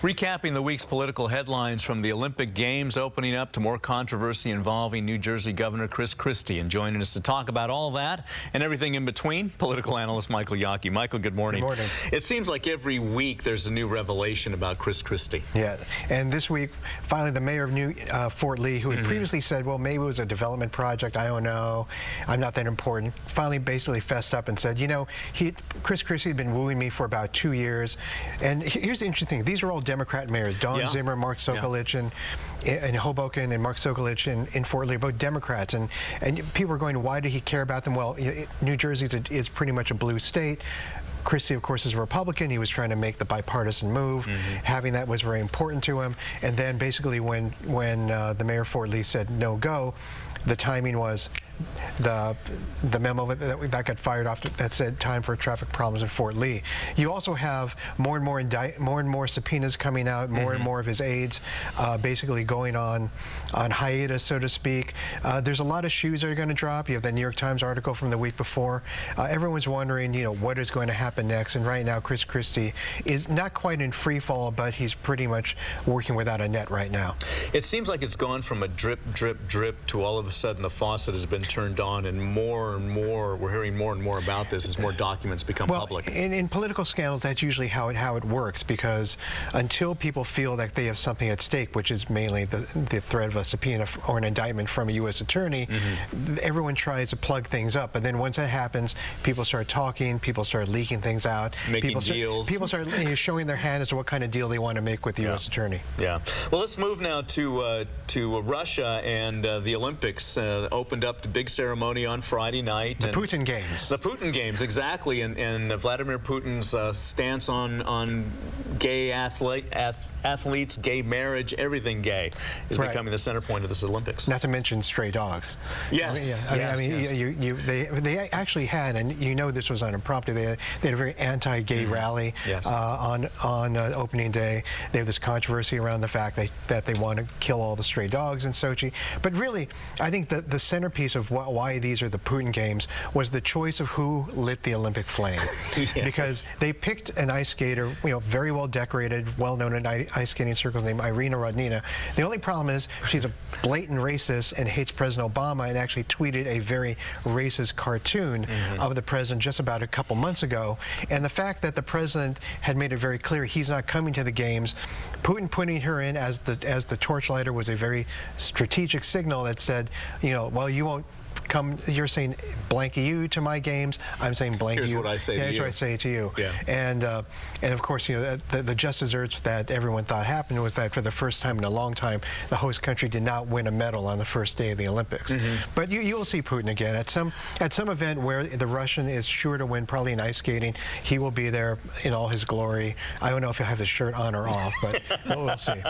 Recapping the week's political headlines from the Olympic Games opening up to more controversy involving New Jersey Governor Christie. And joining us to talk about all that and everything in between, political analyst Michael Yaki. Michael, good morning. Good morning. It seems like every week there's a new revelation about Christie. Yeah, and this week, finally, the mayor of New Fort Lee, who had previously said, well, maybe it was a development project, I don't know, I'm not that important, finally basically fessed up and said, you know, Christie had been wooing me for about 2 years. And here's the interesting thing. These are all Democrat mayors. Dawn Zimmer, Mark Sokolich in Hoboken, and Mark Sokolich in Fort Lee, both Democrats. And people are going, why did he care about them? Well, New Jersey is pretty much a blue state. Christie, of course, is a Republican. He was trying to make the bipartisan move. Having that was very important to him. And then basically when the mayor of Fort Lee said no go, the timing was the memo that got fired off that said time for traffic problems in Fort Lee. You also have more and more subpoenas coming out, more and more of his aides basically going on hiatus, so to speak. There's a lot of shoes that are going to drop. You have the New York Times article from the week before. Everyone's wondering, you know, what is going to happen next. And right now, Christie is not quite in free fall, but he's pretty much working without a net right now. It seems like it's gone from a drip, drip, drip to all of a sudden the faucet has been turned on, and more, we're hearing more and more about this as more documents become public. In political scandals, that's usually how it works, because until people feel that they have something at stake, which is mainly the threat of a subpoena or an indictment from a U.S. attorney, everyone tries to plug things up. But then once that happens, people start talking, people start leaking things out, making deals. People start showing their hand as to what kind of deal they want to make with the U.S. attorney. Yeah. Well, let's move now to Russia and the Olympics. Opened up the big ceremony on Friday night. The Putin Games. The Putin Games, exactly. And Vladimir Putin's stance on gay athletes, gay marriage, everything gay is becoming the center point of this Olympics. Not to mention stray dogs. Yes. They actually had, and you know this was unimpromptu, they had a very anti-gay rally on opening day. They have this controversy around the fact that they want to kill all the stray dogs in Sochi. But really, I think the centerpiece of why these are the Putin Games was the choice of who lit the Olympic flame. Because they picked an ice skater, you know, very well decorated, well known in ice skating circles, named Irina Rodnina. The only problem is she's a blatant racist and hates President Obama, and actually tweeted a very racist cartoon of the president just about a couple months ago. And the fact that the president had made it very clear he's not coming to the games, Putin putting her in as the torchlighter was a very strategic signal that said, you know, well, you won't come, you're saying blank you to my games, I'm saying blank you. Here's what I say to you. Here's what I say to you. Yeah. And of course, you know, the just desserts that everyone thought happened was that for the first time in a long time, the host country did not win a medal on the first day of the Olympics. But you'll see Putin again at some event where the Russian is sure to win, probably in ice skating. He will be there in all his glory. I don't know if he'll have his shirt on or off, but we'll see.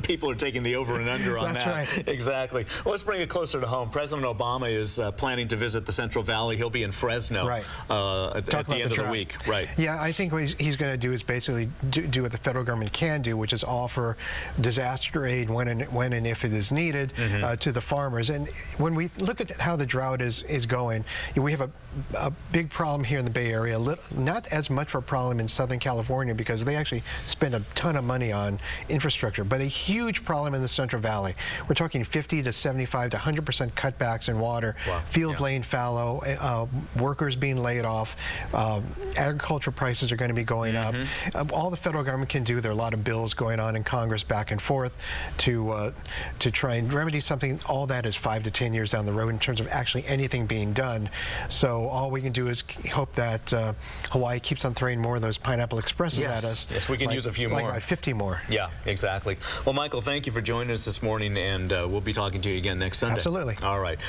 People are taking the over and under on that. That's right. Exactly. Well, let's bring it closer to home. President Obama is planning to visit the Central Valley. He'll be in Fresno at the end of the week. Right. Yeah, I think what he's going to do is basically do what the federal government can do, which is offer disaster aid when and if it is needed to the farmers. And when we look at how the drought is going, we have a big problem here in the Bay Area. Not as much of a problem in Southern California, because they actually spend a ton of money on infrastructure, but a huge problem in the Central Valley. We're talking 50 to 75 to 100% cutbacks in water. Fields laying fallow, workers being laid off, agricultural prices are going to be going up. All the federal government can do, there are a lot of bills going on in Congress back and forth to try and remedy something. All that is 5 to 10 years down the road in terms of actually anything being done. So all we can do is hope that Hawaii keeps on throwing more of those Pineapple Expresses at us. Yes, we can use a few more. Like 50 more. Yeah, exactly. Well, Michael, thank you for joining us this morning, and we'll be talking to you again next Sunday. Absolutely. All right.